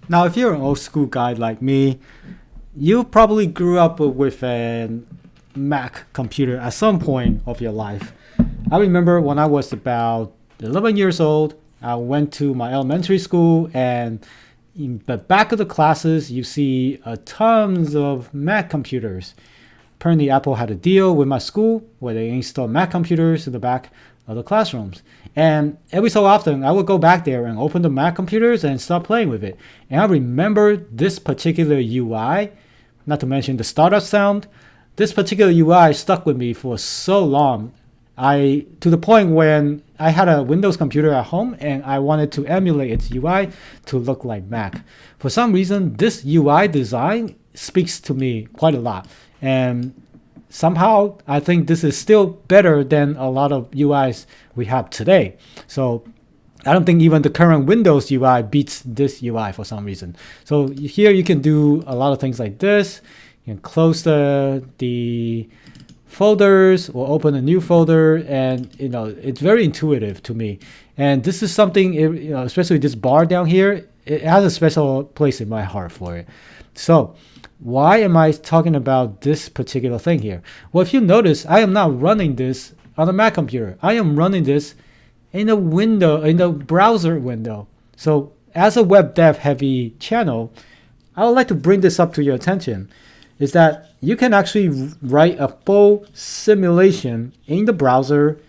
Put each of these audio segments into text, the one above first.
Now, if you're an old school guy like me, you probably grew up with a Mac computer at some point of your life. I remember when I was about 11 years old, I went to my elementary school, and in the back of the classes, you see tons of Mac computers. Apparently, Apple had a deal with my school where they installed Mac computers in the back of the classrooms. And every so often, I would go back there and open the Mac computers and start playing with it. And I remember this particular UI, not to mention the startup sound. This particular UI stuck with me for so long. To the point when I had a Windows computer at home and I wanted to emulate its UI to look like Mac. For some reason, this UI design speaks to me quite a lot. And somehow I think this is still better than a lot of UIs we have today. So I don't think even the current Windows UI beats this UI for some reason. So here you can do a lot of things like this. You can close the folders or open a new folder, and it's very intuitive to me. And this is something, especially this bar down here, it has a special place in my heart for it. So why am I talking about this particular thing here? Well, if you notice, I am not running this on a Mac computer. I am running this in the browser window. So as a web dev heavy channel, I would like to bring this up to your attention, is that you can actually write a full simulation in the browser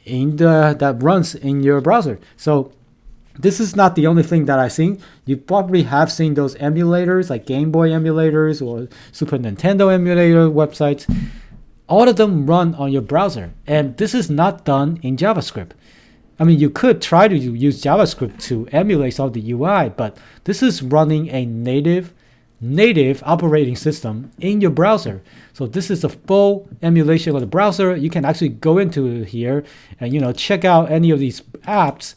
that runs in your browser. So this is not the only thing that I've seen. You probably have seen those emulators like Game Boy emulators or Super Nintendo emulator websites. All of them run on your browser. And this is not done in JavaScript. I mean, you could try to use JavaScript to emulate some of the UI, but this is running a native operating system in your browser. So this is a full emulation of the browser. You can actually go into here and check out any of these apps,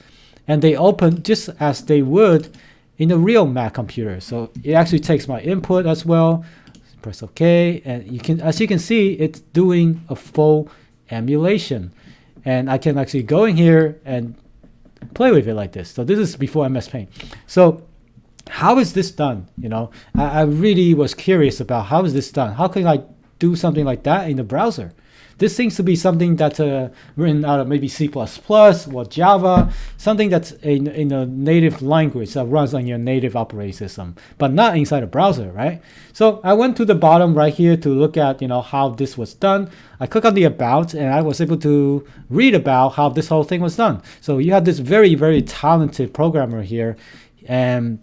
and they open just as they would in a real Mac computer. So it actually takes my input as well. Press OK, and as you can see, it's doing a full emulation. And I can actually go in here and play with it like this. So this is before MS Paint. So how is this done? I really was curious about how is this done. How can I do something like that in the browser? This seems to be something that's written out of maybe C++ or Java, something that's in a native language that runs on your native operating system, but not inside a browser, right? So I went to the bottom right here to look at how this was done. I click on the About, and I was able to read about how this whole thing was done. So you have this very, very talented programmer here, and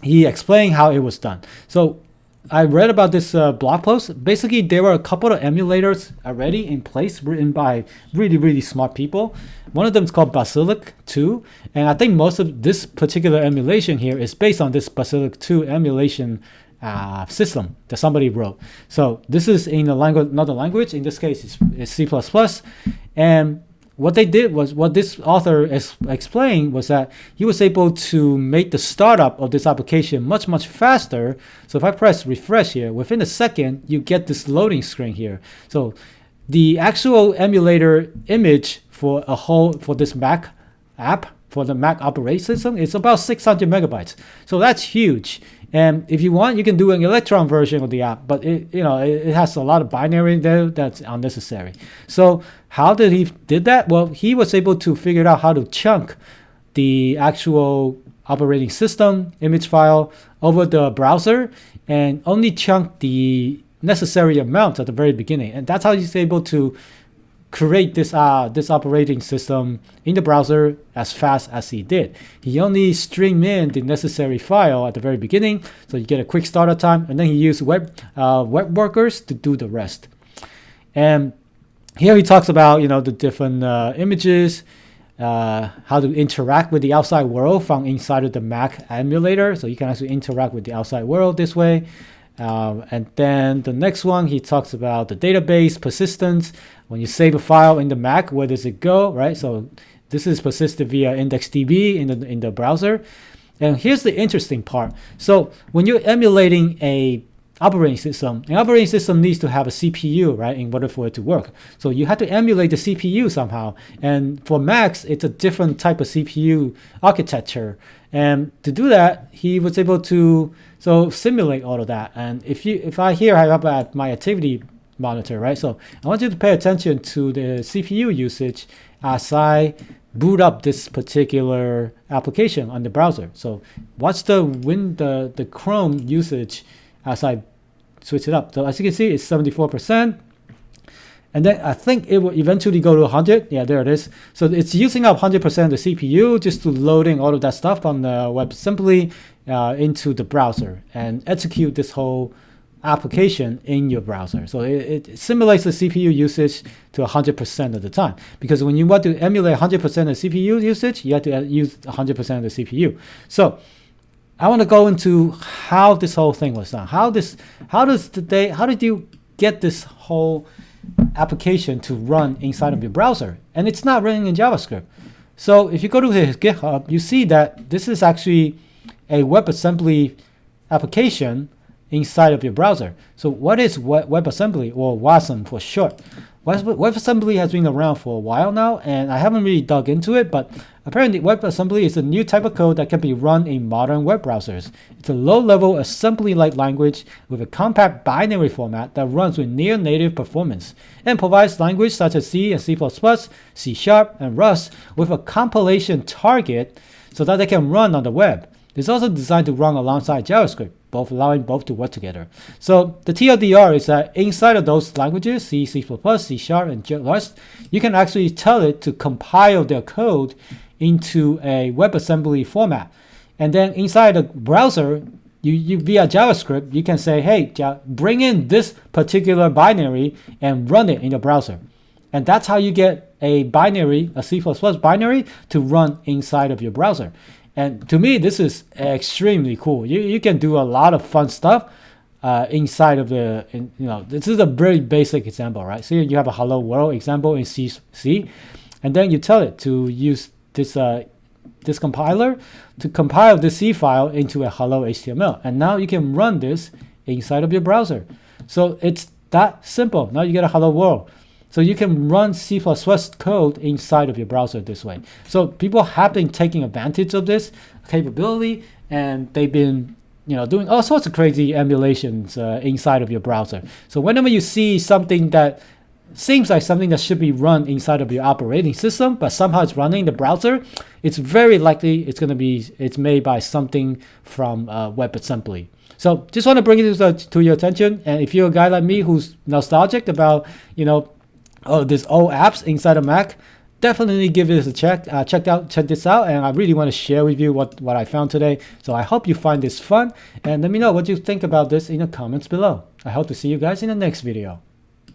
he explained how it was done. So I read about this blog post. Basically, there were a couple of emulators already in place written by really, really smart people. One of them is called Basilic 2. And I think most of this particular emulation here is based on this Basilic 2 emulation system that somebody wrote. So this is in another language. In this case, it's C++. And what they did was, what this author explained was that he was able to make the startup of this application much, much faster. So if I press refresh here, within a second, you get this loading screen here. So the actual emulator image for this Mac app, for the Mac operating system, is about 600 megabytes. So that's huge. And if you want, you can do an Electron version of the app, but it has a lot of binary there that's unnecessary. So how did he did that? Well, he was able to figure out how to chunk the actual operating system image file over the browser and only chunk the necessary amount at the very beginning. And that's how he's able to create this operating system in the browser as fast as he did. He only streamed in the necessary file at the very beginning, so you get a quick startup time, and then he used web workers to do the rest. And here he talks about the different images, how to interact with the outside world from inside of the Mac emulator. So you can actually interact with the outside world this way. And then the next one, he talks about the database persistence. When you save a file in the Mac, where does it go, right? So this is persisted via IndexedDB in the browser. And here's the interesting part. So when you're emulating a operating system. An operating system needs to have a CPU, right, in order for it to work. So you have to emulate the CPU somehow. And for Macs, it's a different type of CPU architecture. And to do that, he was able to simulate all of that. And if I have my activity monitor, right? So I want you to pay attention to the CPU usage as I boot up this particular application on the browser. So watch the Chrome usage as I switch it up. So as you can see, it's 74%. And then I think it will eventually go to 100. Yeah, there it is. So it's using up 100% of the CPU just to loading all of that stuff on the WebAssembly into the browser and execute this whole application in your browser. So it simulates the CPU usage to 100% of the time. Because when you want to emulate 100% of CPU usage, you have to use 100% of the CPU. So I want to go into how this whole thing was done. How did you get this whole application to run inside of your browser? And it's not running in JavaScript. So if you go to his GitHub, you see that this is actually a WebAssembly application inside of your browser. So what is WebAssembly, or WASM for short? WebAssembly has been around for a while now, and I haven't really dug into it, but apparently WebAssembly is a new type of code that can be run in modern web browsers. It's a low-level assembly-like language with a compact binary format that runs with near-native performance and provides language such as C and C++, C#, and Rust with a compilation target so that they can run on the web. It's also designed to run alongside JavaScript, allowing both to work together. So the TLDR is that inside of those languages, C, C++, C#, and Rust, you can actually tell it to compile their code into a WebAssembly format. And then inside the browser, you via JavaScript, you can say, hey, bring in this particular binary and run it in the browser. And that's how you get a binary, a C++ binary, to run inside of your browser. And to me, this is extremely cool. You can do a lot of fun stuff inside of this is a very basic example, right? So you have a hello world example in C, and then you tell it to use this compiler to compile the C file into a hello HTML. And now you can run this inside of your browser. So it's that simple. Now you get a hello world. So you can run C++ code inside of your browser this way. So people have been taking advantage of this capability, and they've been doing all sorts of crazy emulations inside of your browser. So whenever you see something that seems like something that should be run inside of your operating system, but somehow it's running in the browser, it's very likely it's made by something from WebAssembly. So just want to bring it to your attention. And if you're a guy like me who's nostalgic about this old apps inside of Mac, definitely give this a check. Check this out, and I really want to share with you what I found today. So I hope you find this fun, and let me know what you think about this in the comments below. I hope to see you guys in the next video.